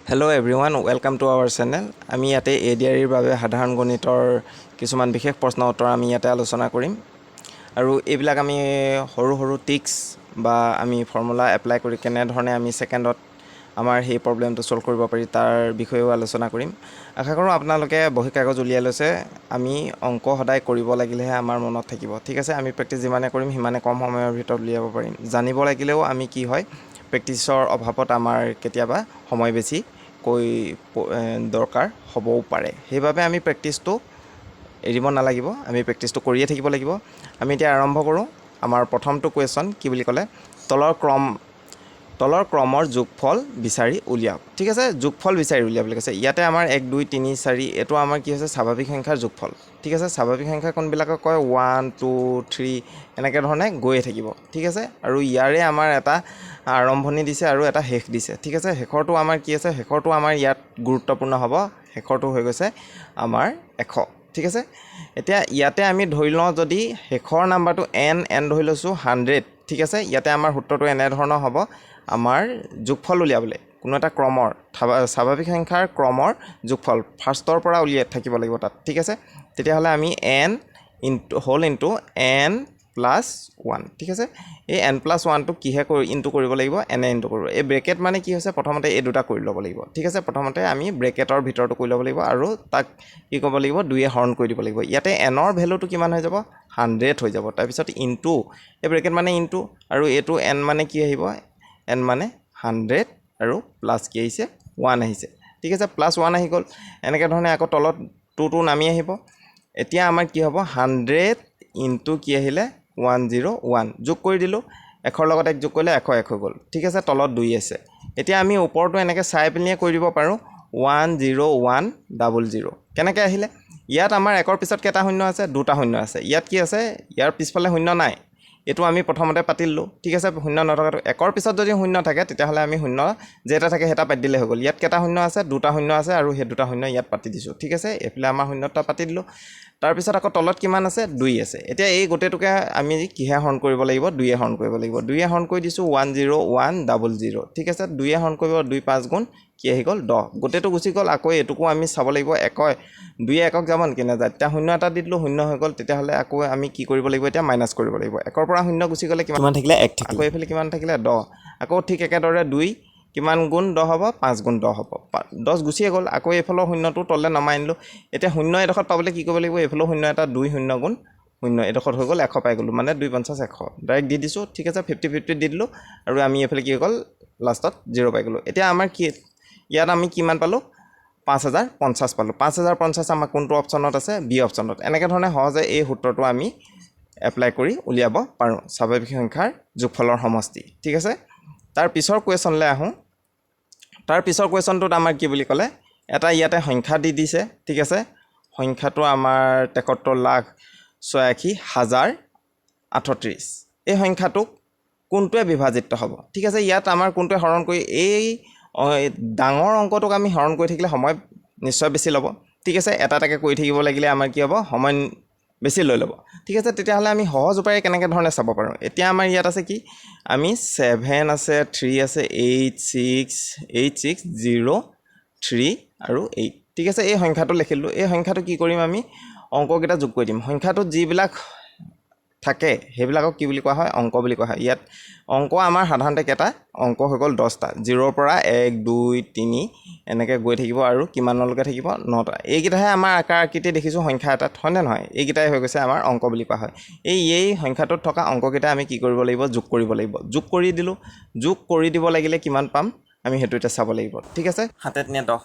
Hello everyone, welcome to our channel. আমি ইয়াতে এডিআৰিৰ বাবে সাধাৰণ গণিতৰ কিছুমান বিশেষ প্ৰশ্ন উত্তৰ আমি ইয়াতে আলোচনা কৰিম আৰু এইবিলাক আমি সৰু সৰু টিক্স বা আমি ফৰ্মুলা এপ্লাই কৰি কেনে ধৰণে আমি সেকেন্ডত আমাৰ সেই প্ৰবলেমটো সলভ কৰিব পাৰি তাৰ বিষয়েও আলোচনা কৰিম। আশা কৰোঁ আপোনালোকে বহি কাগজ উলিয়াই লৈছে। আমি অংক সদায় কৰিব লাগিলেহে আমাৰ মনত থাকিব। ঠিক আছে, আমি প্ৰেক্টিছ যিমানে কৰিম সিমানে কম সময়ৰ ভিতৰত উলিয়াব পাৰিম। জানিব লাগিলেও আমি কি হয় প্ৰেক্টিছৰ অভাৱত আমাৰ কেতিয়াবা সময় বেছি দৰকাৰ হ'বও পাৰে। সেইবাবে আমি প্ৰেক্টিছটো এৰিব নালাগিব, আমি প্ৰেক্টিছটো কৰিয়ে থাকিব লাগিব। আমি এতিয়া আৰম্ভ কৰোঁ। আমাৰ প্ৰথমটো কুৱেশ্যন কি বুলি ক'লে, তলৰ ক্ৰমৰ যোগফল বিচাৰি উলিয়াওক। ঠিক আছে, যোগফল বিচাৰি উলিয়াওক বুলি কৈছে। ইয়াতে আমাৰ 1 2 3 4 এইটো আমাৰ কি হৈছে স্বাভাৱিক সংখ্যাৰ যোগফল। ঠিক আছে, স্বাভাৱিক সংখ্যা কোনবিলাকক কয় 1 2 3 এনেকৈ ধৰণে গৈয়ে থাকিব। ঠিক আছে, আৰু ইয়াৰে আমাৰ এটা আৰম্ভণি দিছে আৰু এটা শেষ দিছে। ঠিক আছে, শেষৰটো আমাৰ কি আছে, শেষৰটো আমাৰ ইয়াত গুৰুত্বপূৰ্ণ হ'ব। শেষৰটো হৈ গৈছে আমাৰ 100। ঠিক আছে, এতিয়া ইয়াতে আমি ধৰি লওঁ যদি শেষৰ নাম্বাৰটো n ধৰি লৈছোঁ 100। ঠিক আছে, ইয়াতে আমাৰ সূত্ৰটো এনেধৰণৰ হ'ব, আমাৰ যোগফল উলিয়াবলৈ কোনো এটা ক্ৰমৰ স্বাভাৱিক সংখ্যাৰ ক্ৰমৰ যোগফল ফাৰ্ষ্টৰ পৰা উলিয়াই থাকিব লাগিব তাত। ঠিক আছে, তেতিয়াহ'লে আমি n ইনটু n প্লাছ 1। ঠিক আছে, এই n প্লাছ 1টো কিহে ইনটু কৰিব লাগিব, এনে ইনটু কৰিব। এই ব্ৰেকেট মানে কি হৈছে, প্ৰথমতে এই দুটা কৰি ল'ব লাগিব। ঠিক আছে, প্ৰথমতে আমি ব্ৰেকেটৰ ভিতৰটো কৰি ল'ব লাগিব আৰু তাক কি ক'ব লাগিব, 2য়ে হৰণ কৰি দিব লাগিব। ইয়াতে nৰ ভেলুটো কিমান হৈ যাব, 100 হৈ যাব। তাৰপিছত ইনটু এই ব্ৰেকেট মানে ইনটু আৰু এইটো n মানে কি আহিব, n মানে 100 আৰু প্লাছ কি আহিছে 1 আহিছে। ঠিক আছে, প্লাছ 1 আহি গ'ল। এনেকৈ ধৰণে আকৌ তলত 2 নামি আহিব। এতিয়া আমাৰ কি হ'ব, 100 ইনটু কি আহিলে 101 যোগ কৰি দিলোঁ। 100ৰ লগত 1 যোগ কৰিলে 101 হৈ গ'ল। ঠিক আছে, তলত 2 আছে। এতিয়া আমি ওপৰটো এনেকৈ চাই পিনিয়ে কৰি দিব পাৰোঁ 10100। কেনেকৈ আহিলে, ইয়াত আমাৰ 1ৰ পিছত কেইটা শূন্য আছে, 2টা শূন্য আছে। ইয়াত কি আছে, ইয়াৰ পিছফালে শূন্য নাই, এইটো আমি প্ৰথমতে পাতি দিলোঁ। ঠিক আছে, শূন্য নথকাটো 1ৰ পিছত যদি শূন্য থাকে তেতিয়াহ'লে আমি শূন্য যেটা থাকে সেটা পাতি দিলে হৈ গ'ল। ইয়াত কেইটা শূন্য আছে, 2টা শূন্য আছে আৰু সেই 2টা শূন্য ইয়াত পাতি দিছোঁ। ঠিক আছে, এইফালে আমাৰ শূন্যটা পাতি দিলোঁ। তাৰপিছত আকৌ তলত কিমান আছে, 2 আছে। এতিয়া এই গোটেইটোকে আমি কিহে হৰণ কৰিব লাগিব, 2য়ে হৰণ কৰিব লাগিব। 2য়ে হৰণ কৰি দিছোঁ 10100। ঠিক আছে, 2য়ে হৰণ কৰিব, 2 5 গুণ কি আহি গ'ল 10। গোটেইটো গুচি গ'ল। আকৌ এইটোকো আমি চাব লাগিব, 2য়ে 1ক যাব নেকি নাযায়। তেতিয়া শূন্য এটা দি দিলোঁ, শূন্য হৈ গ'ল। তেতিয়াহ'লে আকৌ আমি কি কৰিব লাগিব, এতিয়া মাইনাছ কৰিব লাগিব। 1ৰ পৰা শূন্য গুচি গ'লে কিমান থাকিলে, 1 থাকিলে। আকৌ এইফালে কিমান থাকিলে, 10। আকৌ ঠিক একেদৰে 2 কিমান গুণ 10 হ'ব, 5 গুণ 10 হ'ব। 10 গুচিয়ে গ'ল। আকৌ এইফালৰ শূন্যটো তললৈ নমাই আনিলোঁ। এতিয়া শূন্য এডোখৰত পাবলৈ কি কৰিব লাগিব, এইফালেও শূন্য এটা 2 শূন্য গুণ 0 এডোখৰত হৈ গ'ল 100 পাই গ'লোঁ, মানে 2 50 100 ডাইৰেক্ট দি দিছোঁ। ঠিক আছে, 50 দি দিলোঁ আৰু আমি এইফালে কি হৈ গ'ল, লাষ্টত 0 পাই গ'লোঁ। এতিয়া আমাৰ কি, ইয়াত আমি কিমান পালোঁ, 5050 পালোঁ। 5050 আমাৰ কোনটো অপশ্যনত আছে, বি অপশ্যনত। এনেকৈ ধৰণে সহজে এই সূত্ৰটো আমি এপ্লাই কৰি উলিয়াব পাৰোঁ, স্বাভাৱিক সংখ্যাৰ যোগফলৰ সমষ্টি। ঠিক আছে, তাৰ পিছৰ কুৱেশ্যনলৈ আহোঁ। তাৰ পিছৰ কুৱেশ্যনটোত আমাৰ কি বুলি ক'লে, এটা ইয়াতে সংখ্যা দি দিছে। ঠিক আছে, সংখ্যাটো আমাৰ 73,86,038। এই সংখ্যাটোক কোনটোৱে বিভাজিত হ'ব। ঠিক আছে, ইয়াত আমাৰ কোনটোৱে হৰণ কৰি, এই ডাঙৰ অংকটোক আমি হৰণ কৰি থাকিলে সময় নিশ্চয় বেছি ল'ব। ঠিক আছে, এটা এটাকৈ কৰি থাকিব লাগিলে আমাৰ কি হ'ব, সময় বেছি লৈ ল'ব। ঠিক আছে, তেতিয়াহ'লে আমি সহজ উপায়ে কেনেকৈ ধৰণে চাব পাৰোঁ। এতিয়া আমাৰ ইয়াত আছে কি, আমি 7 আছে, 3 আছে, 8 6 0 3 আৰু 8। ঠিক আছে, এই সংখ্যাটো লিখিলোঁ। এই সংখ্যাটো কি কৰিম, আমি অংককেইটা যোগ কৰি দিম। সংখ্যাটোত যিবিলাক থাকে সেইবিলাকক কি বুলি কোৱা হয়, অংক বুলি কোৱা হয়। ইয়াত অংক আমাৰ সাধাৰণতে কেইটা অংক হৈ গ'ল 10টা। 0ৰ পৰা 1 2 3 এনেকৈ গৈ থাকিব আৰু কিমানলৈকে থাকিব, 9টা। এইকেইটাহে আমাৰ আকাৰ আকৃতি দেখিছোঁ সংখ্যা এটাত, হয়নে নহয়। এইকেইটাই হৈ গৈছে আমাৰ অংক বুলি কোৱা হয়। এই সংখ্যাটোত থকা অংককেইটা আমি কি কৰিব লাগিব, যোগ কৰিব লাগিব। যোগ কৰি দিলোঁ। যোগ কৰি দিব লাগিলে কিমান পাম, আমি সেইটো এতিয়া চাব লাগিব। ঠিক আছে, 7 × 10 2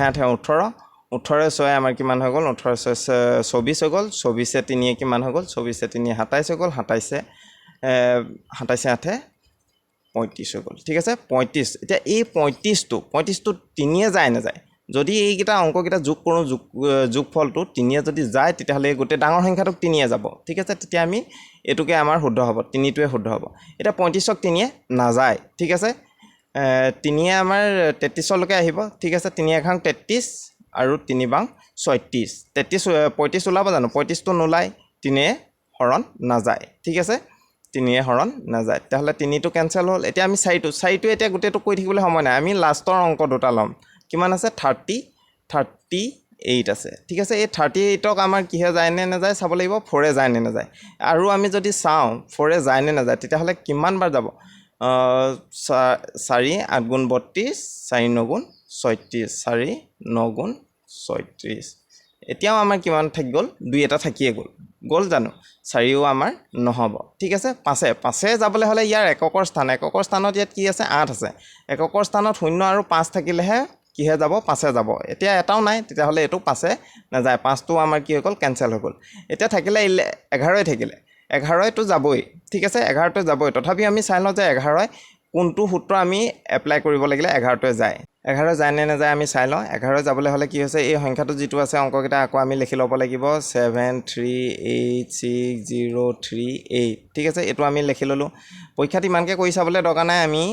8 18 18 6 আমাৰ কিমান হৈ গ'ল, 18 6 24 হৈ গ'ল। 24 3 কিমান হৈ গ'ল, 24 3 27 হৈ গ'ল। 27 8 35 হৈ গ'ল। ঠিক আছে, 35। এতিয়া এই 35টো 3য়ে যায় নাযায়। যদি এইকেইটা অংককেইটা যোগ কৰোঁ, যোগফলটো 3য়ে যদি যায় তেতিয়াহ'লে গোটেই ডাঙৰ সংখ্যাটোক 3য়ে যাব। ঠিক আছে, তেতিয়া আমি এইটোকে আমাৰ শুদ্ধ হ'ব, 3টোৱে শুদ্ধ হ'ব। এতিয়া 35ক 3য়ে নাযায়। ঠিক আছে, 3য়ে আমাৰ 33লৈকে আহিব। ঠিক আছে, 3 1 33 আৰু 3 বাং 36। 35 ওলাব জানো, 35টো নোলায়, 3য়ে হৰণ নাযায়। ঠিক আছে, 3য়ে হৰণ নাযায়, তেতিয়াহ'লে 3টো কেঞ্চেল হ'ল। এতিয়া আমি 4টো এতিয়া গোটেইটো কৰি থাকিবলৈ সময় নাই, আমি লাষ্টৰ অংক দুটা ল'ম। কিমান আছে 38 আছে ঠিক আছে এই 38ক আমাৰ কিহে যায় নে নাযায় চাব লাগিব 4 যায় নে নাযায় আৰু আমি যদি চাওঁ 4 যায় নে নাযায় তেতিয়াহ'লে কিমান বাৰ যাব 4 8 গুণ 32 4 9 গুণ 36 4 9 গুণ 36 এতিয়াও আমাৰ কিমান থাকি গ'ল 2 এটা থাকিয়ে গ'ল জানো 4ও আমাৰ নহ'ব ঠিক আছে 5 যাবলৈ হ'লে ইয়াৰ এককৰ স্থানত ইয়াত কি আছে 8 আছে এককৰ স্থানত 0 আৰু 5 থাকিলেহে কিহে যাব 5 যাব এতিয়া এটাও নাই তেতিয়াহ'লে এইটো 5 নাযায় 5টো আমাৰ কি হৈ গ'ল কেনচেল হৈ গ'ল এতিয়া থাকিলে 11 থাকিলে 11টো যাবই ঠিক আছে 11টো যাবই তথাপি আমি চাই লওঁ যে 11 কোনটো সূত্ৰ আমি এপ্লাই কৰিব লাগিলে 11টোৱে যায় 11 যায় নে নাযায় আমি চাই লওঁ 11 যাবলৈ হ'লে কি হৈছে এই সংখ্যাটো যিটো আছে অংককেইটা আকৌ আমি লিখি ল'ব লাগিব 7386038 ঠিক আছে এইটো আমি লিখি ল'লোঁ পৰীক্ষাত ইমানকৈ কৰি চাবলৈ দৰকাৰ নাই আমি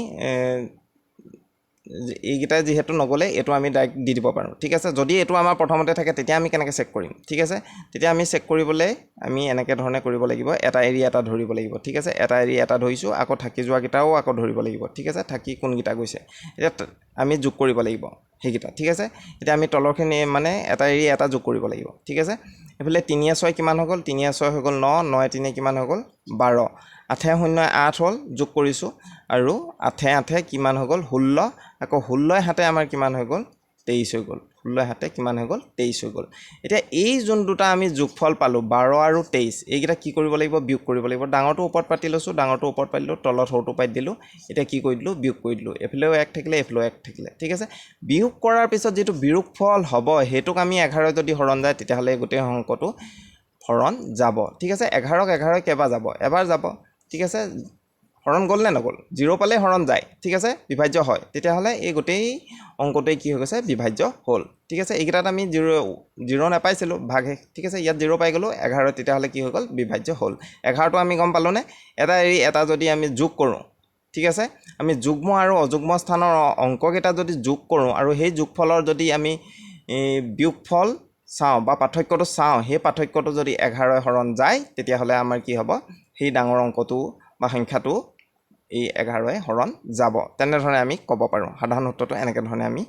এইকেইটা যিহেতু নগ'লে এইটো আমি ডাইৰেক্ট দি দিব পাৰোঁ ঠিক আছে যদি এইটো আমাৰ প্ৰথমতে থাকে তেতিয়া আমি কেনেকৈ চেক কৰিম ঠিক আছে তেতিয়া আমি চেক কৰিবলৈ আমি এনেকৈ ধৰণে কৰিব লাগিব এটা এৰি এটা ধৰিব লাগিব ঠিক আছে এটা এৰি এটা ধৰিছোঁ আকৌ থাকি যোৱাকেইটাও আকৌ ধৰিব লাগিব ঠিক আছে থাকি কোনকেইটা গৈছে এতিয়া আমি যোগ কৰিব লাগিব সেইকেইটা ঠিক আছে এতিয়া আমি তলৰখিনি মানে এটা এৰি এটা যোগ কৰিব লাগিব ঠিক আছে এইফালে 3 6 কিমান হৈ গ'ল 3 6 হৈ গ'ল 9 9 3 কিমান হৈ গ'ল 12 8 0 8 হ'ল যোগ কৰিছোঁ আৰু 8 8 কিমান হৈ গ'ল 16 আকৌ 16 হাতে আমাৰ কিমান হৈ গ'ল 23 হৈ গ'ল 16 হাতে কিমান হৈ গ'ল 23 হৈ গ'ল এতিয়া এই যোন দুটা আমি যোগফল পালোঁ 12 আৰু 23 এইকেইটা কি কৰিব লাগিব বিয়োগ কৰিব লাগিব ডাঙৰটো ওপৰত পাতি লৈছোঁ ডাঙৰটো ওপৰত পাতিলোঁ তলত সৰুটো পাতি দিলোঁ এতিয়া কি কৰি দিলোঁ বিয়োগ কৰি দিলোঁ এফালেও 1 থাকিলে এফালেও 1 থাকিলে ঠিক আছে বিয়োগ কৰাৰ পিছত যিটো বিয়োগফল হ'ব সেইটোক আমি 11 যদি হৰণ যায় তেতিয়াহ'লে গোটেই অংকটো হৰণ যাব ঠিক আছে 11ক 11 কেইবাৰ যাব এবাৰ যাব ঠিক আছে হৰণ গ'ল নে নগ'ল 0 পালে হৰণ যায় ঠিক আছে বিভাজ্য হয় তেতিয়াহ'লে এই গোটেই অংকটোৱে কি হৈ গৈছে বিভাজ্য হ'ল ঠিক আছে এইকেইটাত আমি 0 নাপাইছিলোঁ ভাগহে ঠিক আছে ইয়াত 0 পাই গ'লোঁ 11 তেতিয়াহ'লে কি হৈ গ'ল বিভাজ্য হ'ল 11টো আমি গম পালোঁনে এটা এৰি এটা যদি আমি যোগ কৰোঁ ঠিক আছে আমি যুগ্ম আৰু অযুগ্ম স্থানৰ অংককেইটা যদি যোগ কৰোঁ আৰু সেই যোগফলৰ যদি আমি বিয়োগফল চাওঁ বা পাৰ্থক্যটো চাওঁ সেই পাৰ্থক্যটো যদি 11 হৰণ যায় তেতিয়াহ'লে আমাৰ কি হ'ব সেই ডাঙৰ অংকটো বা সংখ্যাটো এই 11 হৰণ যাব তেনেধৰণে আমি ক'ব পাৰোঁ সাধাৰণ সূত্ৰটো এনেকৈ ধৰণে আমি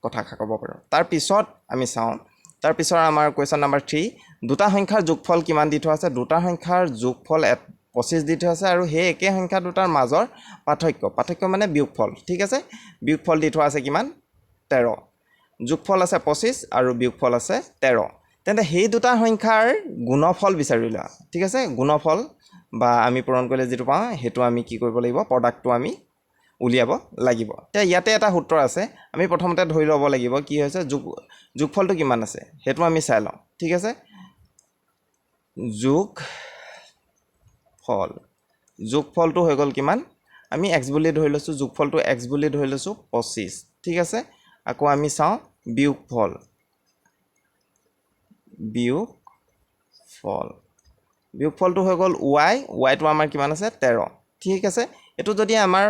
কথা ক'ব পাৰোঁ তাৰপিছত আমি চাওঁ তাৰপিছত আমাৰ কুৱেশ্যন নম্বৰ 3 দুটা সংখ্যাৰ যোগফল কিমান দি থোৱা আছে দুটা সংখ্যাৰ যোগফল 25 দি থোৱা আছে আৰু সেই একে সংখ্যা দুটাৰ মাজৰ পাৰ্থক্য মানে বিয়োগফল ঠিক আছে বিয়োগফল দি থোৱা আছে কিমান 13 যোগফল আছে 25 আৰু বিয়োগফল আছে 13 তেন্তে সেই দুটা সংখ্যাৰ গুণফল বিচাৰি লোৱা ঠিক আছে গুণফল বা আমি পূৰণ কৰিলে যিটো পাওঁ সেইটো আমি কি কৰিব লাগিব প্ৰডাক্টটো আমি উলিয়াব লাগিব এতিয়া ইয়াতে এটা সূত্ৰ আছে আমি প্ৰথমতে ধৰি ল'ব লাগিব কি হৈছে যোগফলটো কিমান আছে সেইটো আমি চাই লওঁ ঠিক আছে যোগফলটো হৈ গ'ল কিমান আমি x বুলি ধৰি লৈছোঁ যোগফলটো x বুলি ধৰি লৈছোঁ 25 ঠিক আছে আকৌ আমি চাওঁ বিয়োগফলটো হৈ গ'ল yটো আমাৰ কিমান আছে 13 ঠিক আছে এইটো যদি আমাৰ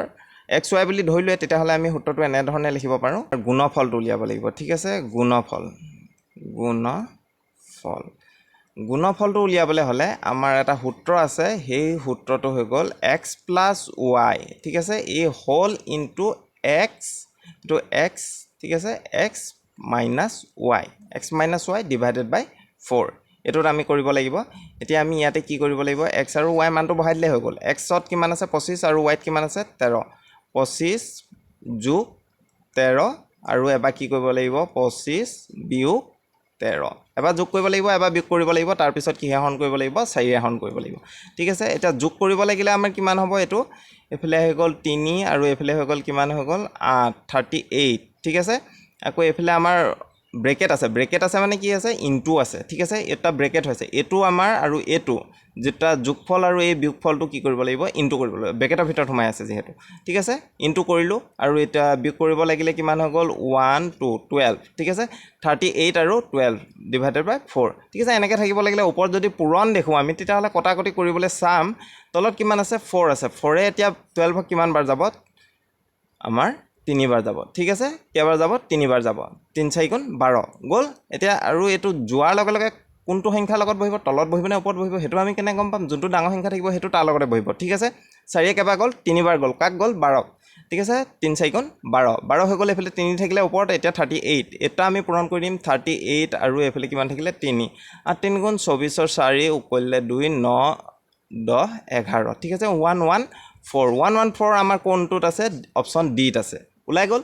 xy বুলি ধৰি লয় তেতিয়াহ'লে আমি সূত্ৰটো এনেধৰণে লিখিব পাৰোঁ গুণফলটো উলিয়াব লাগিব ঠিক আছে গুণফলটো উলিয়াবলৈ হ'লে আমাৰ এটা সূত্ৰ আছে সেই সূত্ৰটো হৈ গ'ল x + y ঠিক আছে এই হোল ইনটু x ঠিক আছে x - y ডিভাইডেড বাই 4 এইটোত আমি কৰিব লাগিব এতিয়া আমি ইয়াতে কি কৰিব লাগিব x আৰু y মানটো বহাই দিলে হৈ গ'ল x ত কিমান আছে 25 আৰু y ত কিমান আছে 13 25 যোগ 13 আৰু এবাৰ কি কৰিব লাগিব 25 বিয়োগ 13 এবাৰ যোগ কৰিব লাগিব এবাৰ বিয়োগ কৰিব লাগিব তাৰপিছত কিহে হৰণ কৰিব লাগিব 4 হৰণ কৰিব লাগিব ঠিক আছে এতিয়া যোগ কৰিব লাগিলে আমাৰ কিমান হ'ব এইটো এফালে হৈ গ'ল 3 আৰু এফালে হৈ গ'ল কিমান হৈ গ'ল 8 38 ঠিক আছে আকৌ এফালে আমাৰ ব্ৰেকেট আছে মানে কি আছে ইনটু আছে ঠিক আছে এটা ব্ৰেকেট হৈছে এইটো আমাৰ আৰু এইটো যেটা যোগফল আৰু এই বিয়োগফলটো কি কৰিব লাগিব ইনটু কৰিব লাগিব ব্ৰেকেটৰ ভিতৰত সোমাই আছে যেহেতু ঠিক আছে ইনটু কৰিলোঁ আৰু এটা বিয়োগ কৰিব লাগিলে কিমান হৈ গ'ল 1 2 12 ঠিক আছে 38 আৰু 12 ডিভাইডেড বাই 4 ঠিক আছে এনেকৈ থাকিব লাগিলে ওপৰত যদি পূৰণ দেখোঁ আমি তেতিয়াহ'লে কটাকটি কৰিবলৈ চাম তলত কিমান আছে 4 আছে 4 এতিয়া 12 কিমান বাৰ যাব আমাৰ 3 বাৰ যাব ঠিক আছে কেইবাৰ যাব 3 বাৰ যাব 3 4 গুণ 12 গ'ল এতিয়া আৰু এইটো যোৱাৰ লগে লগে কোনটো সংখ্যাৰ লগত বহিব তলত বহিব নে ওপৰত বহিব সেইটো আমি কেনে গম পাম যোনটো ডাঙৰ সংখ্যা থাকিব সেইটো তাৰ লগতে বহিব ঠিক আছে 4 কেইবাৰ গ'ল 3বাৰ গ'ল কাক গ'ল 12 ঠিক আছে 3 4 গুণ 12 12 হৈ গ'ল এফালে 3 থাকিলে ওপৰত এতিয়া 38 এটা আমি পূৰণ কৰি দিম 38 আৰু এফালে কিমান থাকিলে 3 আৰু 3 গুণ 24 4 উকলিলে 2 9 10 11 ঠিক আছে 114 আমাৰ কোনটোত আছে অপশ্যন ডিত আছে ওলাই গ'ল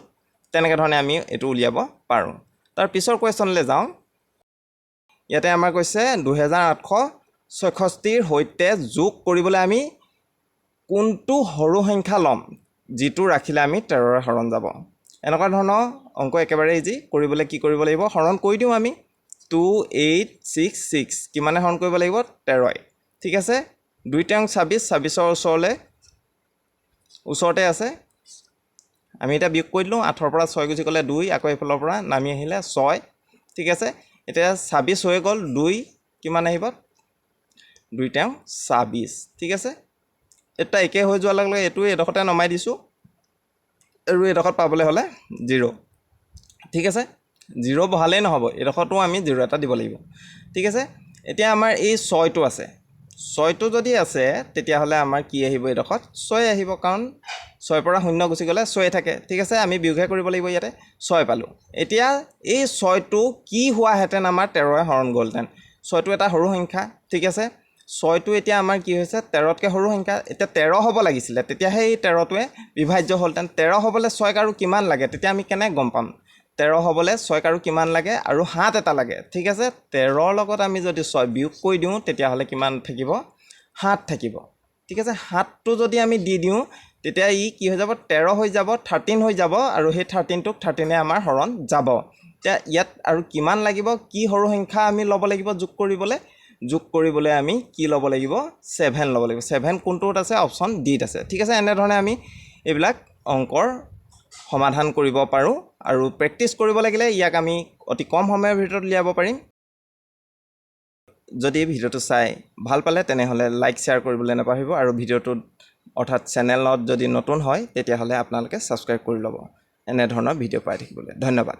তেনেকৈ ধৰণে আমি এইটো উলিয়াব পাৰোঁ তাৰ পিছৰ কুৱেশ্যনলৈ যাওঁ ইয়াতে আমাৰ কৈছে 2866 সৈতে যোগ কৰিবলৈ আমি কোনটো সৰু সংখ্যা ল'ম যিটো ৰাখিলে আমি 13ৰে হৰণ যাব এনেকুৱা ধৰণৰ অংক একেবাৰে ইজি কৰিবলৈ কি কৰিব লাগিব হৰণ কৰি দিওঁ আমি 2866 কিমানে হৰণ কৰিব লাগিব 13 ঠিক আছে 2 টেং 26 ওচৰতে আছে আমি এটা বিয়োগ কৰি দিলোঁ 8ৰ পৰা 6 গুচি গ'লে 2 আকৌ এইফালৰ পৰা নামি আহিলে 6 ঠিক আছে এতিয়া 26 হৈ গ'ল 2 কিমান আহিব 2 টেং 26 ঠিক আছে এটা একে হৈ যোৱাৰ লগে লগে এইটো এডোখৰতে নমাই দিছোঁ আৰু এডোখৰত পাবলৈ হ'লে 0 ঠিক আছে 0 বহালেই নহ'ব এডোখৰতো আমি 0 এটা দিব লাগিব ঠিক আছে এতিয়া আমাৰ এই 6টো আছে 6টো যদি আছে তেতিয়াহ'লে আমাৰ কি আহিব এডোখৰত 6 আহিব কাৰণ 6 পৰা 0 গুচি গ'লে 6 থাকে ঠিক আছে আমি বিয়োগহে কৰিব লাগিব ইয়াতে 6 পালোঁ এতিয়া এই 6টো কি হোৱাহেঁতেন আমাৰ 13ৰে হৰণ গ'লহেঁতেন 6টো এটা সৰু সংখ্যা ঠিক আছে 6টো এতিয়া আমাৰ কি হৈছে 13তকৈ সৰু সংখ্যা এতিয়া 13 হ'ব লাগিছিলে তেতিয়াহে এই 13টোৱে বিভাজ্য হ'লহেঁতেন 13 হ'বলৈ 6 আৰু কিমান লাগে তেতিয়া আমি কেনে গম পাম 13 হ'বলৈ 6 আৰু কিমান লাগে আৰু 7 এটা লাগে ঠিক আছে 13ৰ লগত আমি যদি 6 বিয়োগ কৰি দিওঁ তেতিয়াহ'লে কিমান থাকিব 7 থাকিব ঠিক আছে 7টো যদি আমি দি দিওঁ তেতিয়া ই কি হৈ যাব 13 হৈ যাব 13 হৈ যাব আৰু সেই 13টোক 13এ আমাৰ হৰণ যাব এতিয়া ইয়াত আৰু কিমান লাগিব কি সৰু সংখ্যা আমি ল'ব লাগিব যোগ কৰিবলৈ আমি কি ল'ব লাগিব 7 ল'ব লাগিব 7 কোনটোত আছে অপশ্যন ডিত আছে ঠিক আছে এনেধৰণে আমি এইবিলাক অংকৰ সমাধান কৰিব পাৰোঁ আৰু প্ৰেক্টিছ কৰিব লাগিলে ইয়াক আমি অতি কম সময়ৰ ভিতৰত উলিয়াব পাৰিম যদি ভিডিঅ'টো চাই ভাল পালে তেনেহ'লে লাইক শ্বেয়াৰ কৰিবলৈ নাপাহৰিব আৰু ভিডিঅ'টোত অৰ্থাৎ চেনেলত যদি নতুন হয় তেতিয়াহ'লে আপোনালোকে ছাবস্ক্ৰাইব কৰি ল'ব এনেধৰণৰ ভিডিঅ' পাই থাকিবলৈ ধন্যবাদ